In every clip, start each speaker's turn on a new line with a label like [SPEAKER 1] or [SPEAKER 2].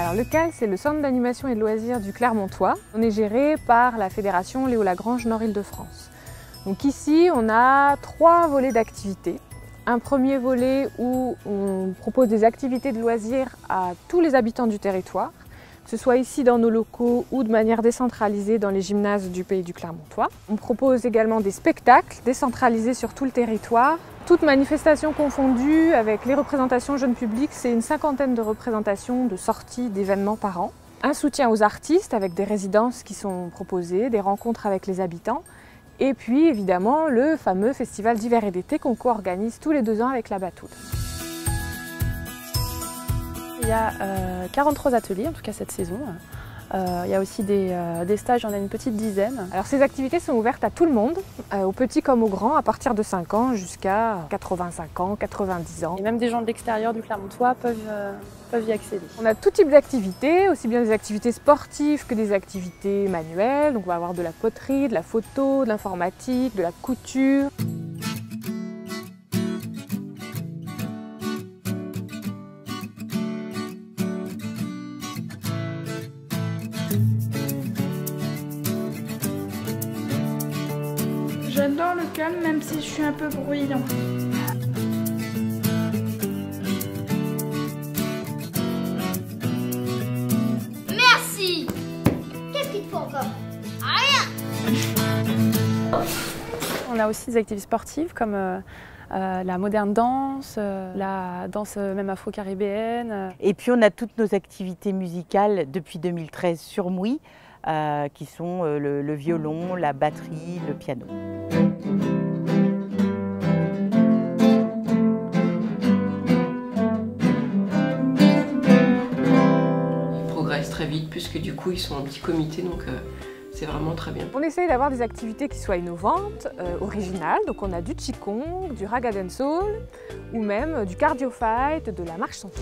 [SPEAKER 1] Alors le CAL, c'est le centre d'animation et de loisirs du Clermontois. On est géré par la fédération Léo Lagrange Nord-Île-de-France. Donc ici, on a 3 volets d'activités. Un premier volet où on propose des activités de loisirs à tous les habitants du territoire, que ce soit ici dans nos locaux ou de manière décentralisée dans les gymnases du pays du Clermontois. On propose également des spectacles décentralisés sur tout le territoire. Toutes manifestations confondues avec les représentations jeunes publics, c'est une 50aine de représentations, de sorties, d'événements par an. Un soutien aux artistes avec des résidences qui sont proposées, des rencontres avec les habitants. Et puis évidemment le fameux festival d'hiver et d'été qu'on co-organise tous les 2 ans avec la Batoude.
[SPEAKER 2] Il y a 43 ateliers, en tout cas cette saison. Il y a aussi des stages, on a une petite dizaine.
[SPEAKER 1] Alors ces activités sont ouvertes à tout le monde, aux petits comme aux grands, à partir de 5 ans jusqu'à 85 ans, 90 ans.
[SPEAKER 2] Et même des gens de l'extérieur du Clermontois peuvent y accéder.
[SPEAKER 1] On a tout type d'activités, aussi bien des activités sportives que des activités manuelles. Donc on va avoir de la poterie, de la photo, de l'informatique, de la couture.
[SPEAKER 3] J'adore le calme, même si je suis un peu bruyant.
[SPEAKER 4] Merci. Qu'est-ce qu'il te faut encore? Rien.
[SPEAKER 2] On a aussi des activités sportives comme la moderne danse, la danse même afro-caribéenne.
[SPEAKER 5] Et puis on a toutes nos activités musicales depuis 2013 sur Mouy, qui sont le violon, la batterie, le piano.
[SPEAKER 6] Ils progressent très vite puisque du coup ils sont en petit comité, donc c'est vraiment très bien.
[SPEAKER 1] On essaye d'avoir des activités qui soient innovantes, originales. Donc on a du qigong, du raga dancehall ou même du cardio fight, de la marche santé.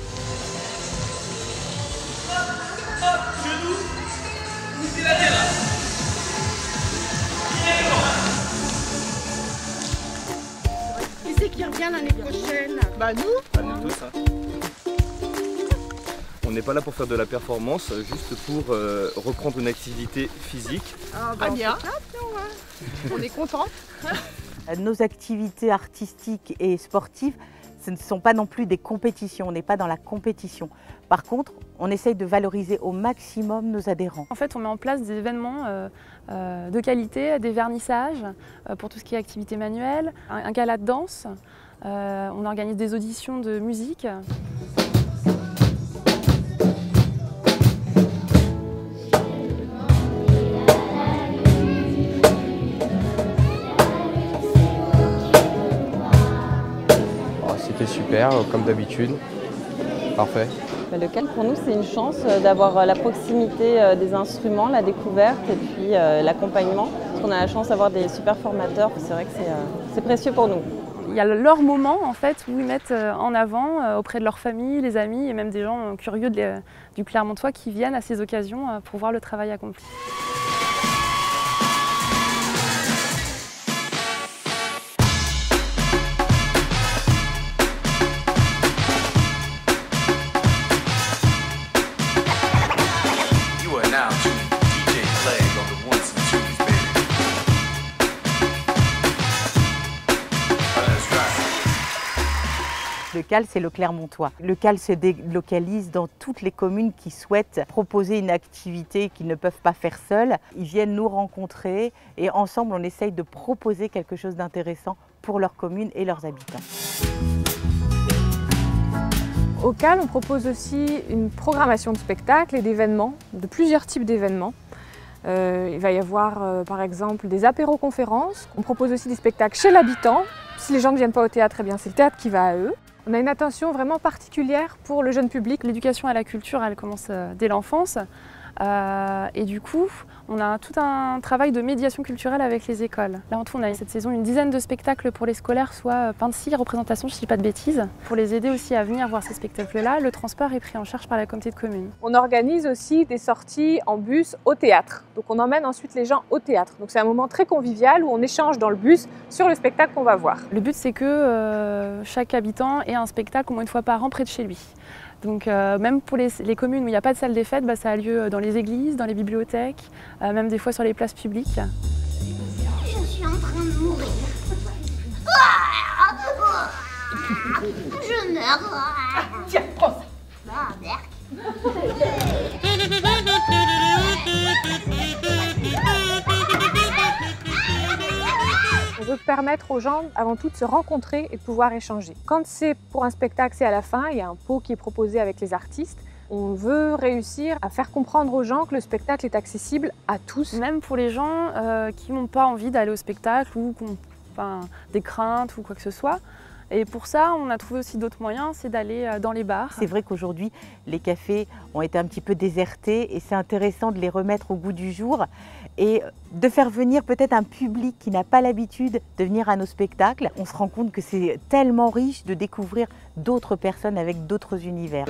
[SPEAKER 3] Qui c'est qui revient l'année prochaine?
[SPEAKER 7] Bah nous. Bah nous tous. Hein. On n'est pas là pour faire de la performance, juste pour reprendre une activité physique.
[SPEAKER 3] Ah bah bien. On est contents.
[SPEAKER 5] Nos activités artistiques et sportives, ce ne sont pas non plus des compétitions, on n'est pas dans la compétition. Par contre, on essaye de valoriser au maximum nos adhérents.
[SPEAKER 2] En fait, on met en place des événements de qualité, des vernissages pour tout ce qui est activité manuelle, un gala de danse, on organise des auditions de musique.
[SPEAKER 8] C'était super, comme d'habitude. Parfait.
[SPEAKER 9] Le CAL pour nous c'est une chance d'avoir la proximité des instruments, la découverte et puis l'accompagnement. Parce qu'on a la chance d'avoir des super formateurs, c'est vrai que c'est précieux pour nous.
[SPEAKER 2] Il y a leur moment en fait où ils mettent en avant auprès de leur famille, les amis et même des gens curieux du Clermontois qui viennent à ces occasions pour voir le travail accompli.
[SPEAKER 5] Le CAL, c'est le Clermontois. Le CAL se délocalise dans toutes les communes qui souhaitent proposer une activité qu'ils ne peuvent pas faire seuls. Ils viennent nous rencontrer et ensemble, on essaye de proposer quelque chose d'intéressant pour leur commune et leurs habitants.
[SPEAKER 1] Au CAL, on propose aussi une programmation de spectacles et d'événements, de plusieurs types d'événements. Il va y avoir par exemple des apéro-conférences. On propose aussi des spectacles chez l'habitant. Si les gens ne viennent pas au théâtre, eh bien c'est le théâtre qui va à eux. On a une attention vraiment particulière pour le jeune public.
[SPEAKER 2] L'éducation à la culture, elle commence dès l'enfance. Et du coup, on a tout un travail de médiation culturelle avec les écoles. Là, en tout, on a cette saison une dizaine de spectacles pour les scolaires, soit 26 représentations, je ne dis pas de bêtises. Pour les aider aussi à venir voir ces spectacles-là, le transport est pris en charge par la communauté de communes.
[SPEAKER 1] On organise aussi des sorties en bus au théâtre. Donc on emmène ensuite les gens au théâtre. Donc c'est un moment très convivial où on échange dans le bus sur le spectacle qu'on va voir.
[SPEAKER 2] Le but, c'est que chaque habitant ait un spectacle au moins une fois par an près de chez lui. Donc même pour les communes où il n'y a pas de salle des fêtes, ça a lieu dans les églises, dans les bibliothèques, même des fois sur les places publiques.
[SPEAKER 4] Je suis en train de mourir. Je meurs.
[SPEAKER 3] Tiens, prends ça.
[SPEAKER 4] Ah, merde.
[SPEAKER 1] On veut permettre aux gens, avant tout, de se rencontrer et de pouvoir échanger. Quand c'est pour un spectacle, c'est à la fin, il y a un pot qui est proposé avec les artistes. On veut réussir à faire comprendre aux gens que le spectacle est accessible à tous.
[SPEAKER 2] Même pour les gens qui n'ont pas envie d'aller au spectacle ou qui ont des craintes ou quoi que ce soit. Et pour ça, on a trouvé aussi d'autres moyens, c'est d'aller dans les bars.
[SPEAKER 5] C'est vrai qu'aujourd'hui, les cafés ont été un petit peu désertés et c'est intéressant de les remettre au goût du jour et de faire venir peut-être un public qui n'a pas l'habitude de venir à nos spectacles. On se rend compte que c'est tellement riche de découvrir d'autres personnes avec d'autres univers.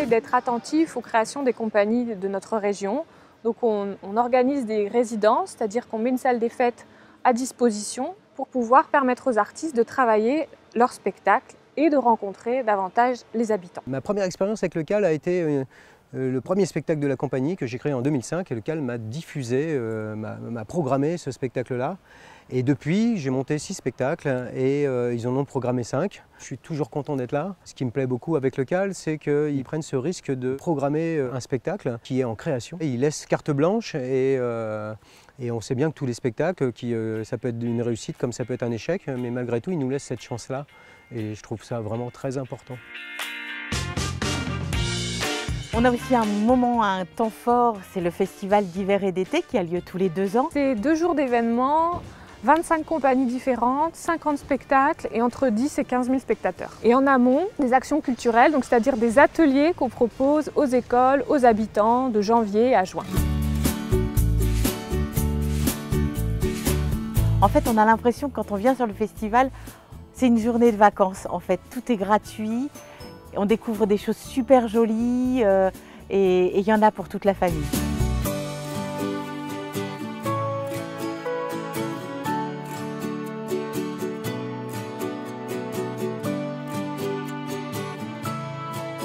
[SPEAKER 1] D'être attentif aux créations des compagnies de notre région. Donc on organise des résidences, c'est-à-dire qu'on met une salle des fêtes à disposition pour pouvoir permettre aux artistes de travailler leur spectacle et de rencontrer davantage les habitants.
[SPEAKER 10] Ma première expérience avec le CAL a été le premier spectacle de la compagnie que j'ai créé en 2005 et le CAL m'a diffusé, m'a programmé ce spectacle-là. Et depuis, j'ai monté 6 spectacles et ils en ont programmé 5. Je suis toujours content d'être là. Ce qui me plaît beaucoup avec le CAL, c'est qu'ils prennent ce risque de programmer un spectacle qui est en création. Et ils laissent carte blanche et on sait bien que tous les spectacles, ça peut être une réussite comme ça peut être un échec, mais malgré tout, ils nous laissent cette chance-là. Et je trouve ça vraiment très important.
[SPEAKER 5] On a aussi un moment, un temps fort, c'est le festival d'hiver et d'été qui a lieu tous les 2 ans.
[SPEAKER 1] C'est 2 jours d'événements, 25 compagnies différentes, 50 spectacles et entre 10 et 15 000 spectateurs. Et en amont, des actions culturelles, c'est-à-dire des ateliers qu'on propose aux écoles, aux habitants de janvier à juin.
[SPEAKER 5] En fait, on a l'impression que quand on vient sur le festival, c'est une journée de vacances. En fait, tout est gratuit, on découvre des choses super jolies et il y en a pour toute la famille.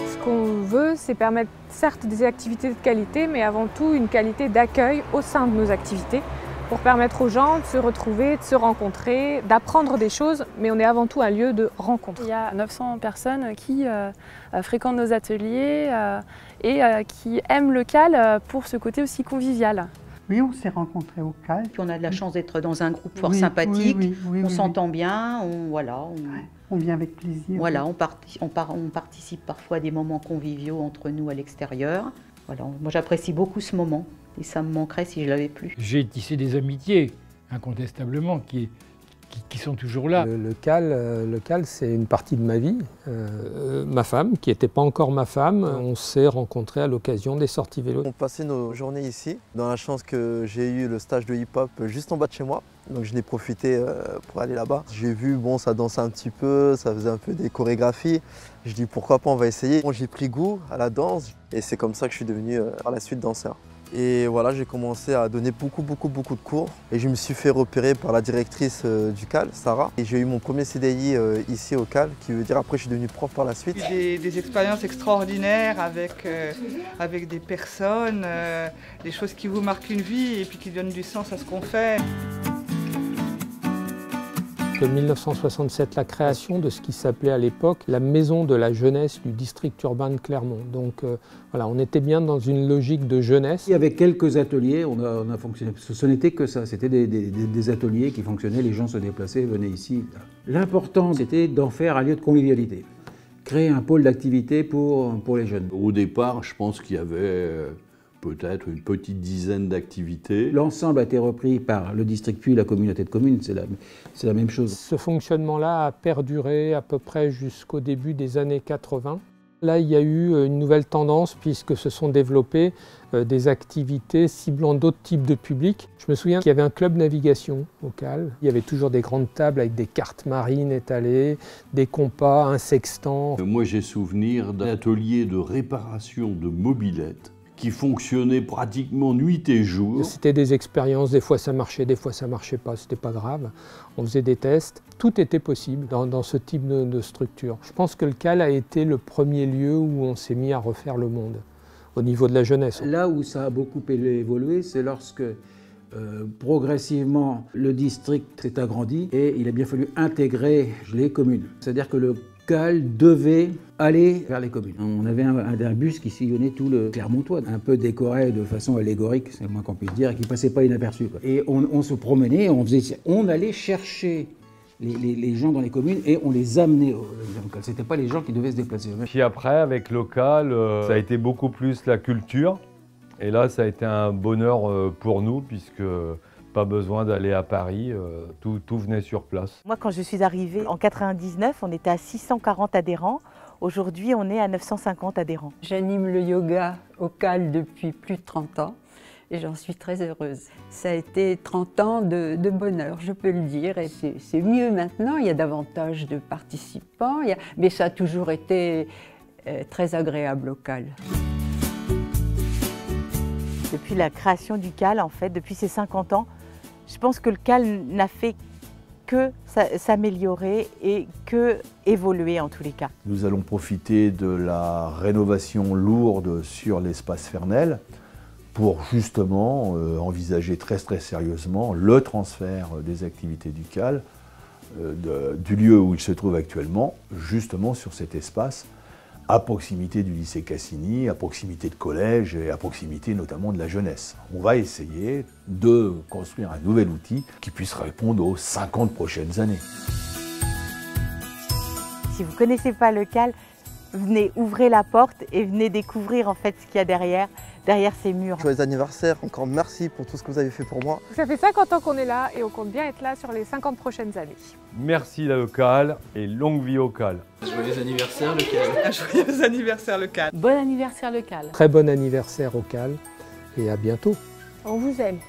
[SPEAKER 1] Ce qu'on veut, c'est permettre certes des activités de qualité, mais avant tout une qualité d'accueil au sein de nos activités pour permettre aux gens de se retrouver, de se rencontrer, d'apprendre des choses, mais on est avant tout un lieu de rencontre.
[SPEAKER 2] Il y a 900 personnes qui fréquentent nos ateliers et qui aiment le CAL pour ce côté aussi convivial.
[SPEAKER 11] Oui, on s'est rencontrés au CAL.
[SPEAKER 12] Puis on a de la chance d'être dans un groupe fort sympathique, on s'entend bien,
[SPEAKER 11] on vient avec plaisir.
[SPEAKER 12] Voilà, on participe parfois à des moments conviviaux entre nous à l'extérieur. Voilà, moi j'apprécie beaucoup ce moment et ça me manquerait si je ne l'avais plus.
[SPEAKER 13] J'ai tissé des amitiés, incontestablement, qui sont toujours là.
[SPEAKER 14] Le CAL, c'est une partie de ma vie. Ma femme, qui n'était pas encore ma femme, on s'est rencontrés à l'occasion des sorties vélo.
[SPEAKER 15] On passait nos journées ici, dans la chance que j'ai eu le stage de hip-hop juste en bas de chez moi. Donc je n'ai profité pour aller là-bas. J'ai vu, ça dansait un petit peu, ça faisait un peu des chorégraphies. Je dis pourquoi pas, on va essayer. Bon, j'ai pris goût à la danse et c'est comme ça que je suis devenu par la suite danseur. Et voilà, j'ai commencé à donner beaucoup de cours et je me suis fait repérer par la directrice du CAL, Sarah. Et j'ai eu mon premier CDI ici au CAL, qui veut dire après je suis devenu prof par la suite.
[SPEAKER 16] J'ai eu des expériences extraordinaires avec des personnes, des choses qui vous marquent une vie et puis qui donnent du sens à ce qu'on fait.
[SPEAKER 14] En 1967, la création de ce qui s'appelait à l'époque la maison de la jeunesse du district urbain de Clermont. Donc voilà, on était bien dans une logique de jeunesse.
[SPEAKER 17] Il y avait quelques ateliers, on a fonctionné. Ce n'était que ça, c'était des ateliers qui fonctionnaient, les gens se déplaçaient, venaient ici. L'important, c'était d'en faire un lieu de convivialité, créer un pôle d'activité pour les jeunes.
[SPEAKER 18] Au départ, je pense qu'il y avait peut-être une petite dizaine d'activités.
[SPEAKER 17] L'ensemble a été repris par le district puis la communauté de communes, c'est la même chose.
[SPEAKER 14] Ce fonctionnement-là a perduré à peu près jusqu'au début des années 80. Là, il y a eu une nouvelle tendance puisque se sont développées des activités ciblant d'autres types de publics. Je me souviens qu'il y avait un club navigation au CAL. Il y avait toujours des grandes tables avec des cartes marines étalées, des compas, un sextant.
[SPEAKER 18] Moi, j'ai souvenir d'un atelier de réparation de mobylettes qui fonctionnait pratiquement nuit et jour.
[SPEAKER 14] C'était des expériences, des fois ça marchait, des fois ça marchait pas, c'était pas grave. On faisait des tests, tout était possible dans ce type de structure. Je pense que le CAL a été le premier lieu où on s'est mis à refaire le monde, au niveau de la jeunesse.
[SPEAKER 17] Là où ça a beaucoup évolué, c'est lorsque progressivement le district s'est agrandi et il a bien fallu intégrer les communes. C'est-à-dire que le CAL devait aller vers les communes. On avait un bus qui sillonnait tout le Clermontois, un peu décoré de façon allégorique, c'est le moins qu'on puisse dire, et qui passait pas inaperçu. Et on se promenait, on allait chercher les gens dans les communes et on les amenait au CAL. C'était pas les gens qui devaient se déplacer.
[SPEAKER 19] Puis après, avec le CAL, ça a été beaucoup plus la culture. Et là, ça a été un bonheur pour nous, puisque pas besoin d'aller à Paris, tout venait sur place.
[SPEAKER 5] Moi, quand je suis arrivée en 99, on était à 640 adhérents. Aujourd'hui, on est à 950 adhérents.
[SPEAKER 20] J'anime le yoga au CAL depuis plus de 30 ans et j'en suis très heureuse. Ça a été 30 ans de bonheur, je peux le dire, et c'est mieux maintenant. Il y a davantage de participants, mais ça a toujours été très agréable au CAL.
[SPEAKER 5] Depuis la création du CAL, en fait, depuis ces 50 ans, je pense que le CAL n'a fait que s'améliorer et que évoluer en tous les cas.
[SPEAKER 18] Nous allons profiter de la rénovation lourde sur l'espace Fernel pour justement envisager très sérieusement le transfert des activités du CAL du lieu où il se trouve actuellement, justement sur cet espace à proximité du lycée Cassini, à proximité de collège et à proximité notamment de la jeunesse. On va essayer de construire un nouvel outil qui puisse répondre aux 50 prochaines années.
[SPEAKER 5] Si vous ne connaissez pas le CAL, venez, ouvrez la porte et venez découvrir en fait ce qu'il y a derrière ces murs.
[SPEAKER 15] Joyeux anniversaire, encore merci pour tout ce que vous avez fait pour moi.
[SPEAKER 1] Ça fait 50 ans qu'on est là et on compte bien être là sur les 50 prochaines années.
[SPEAKER 19] Merci le CAL et longue vie au CAL.
[SPEAKER 7] Joyeux anniversaire le CAL.
[SPEAKER 16] Joyeux anniversaire le CAL.
[SPEAKER 9] Bon anniversaire le CAL.
[SPEAKER 14] Très bon anniversaire au CAL et à bientôt.
[SPEAKER 1] On vous aime.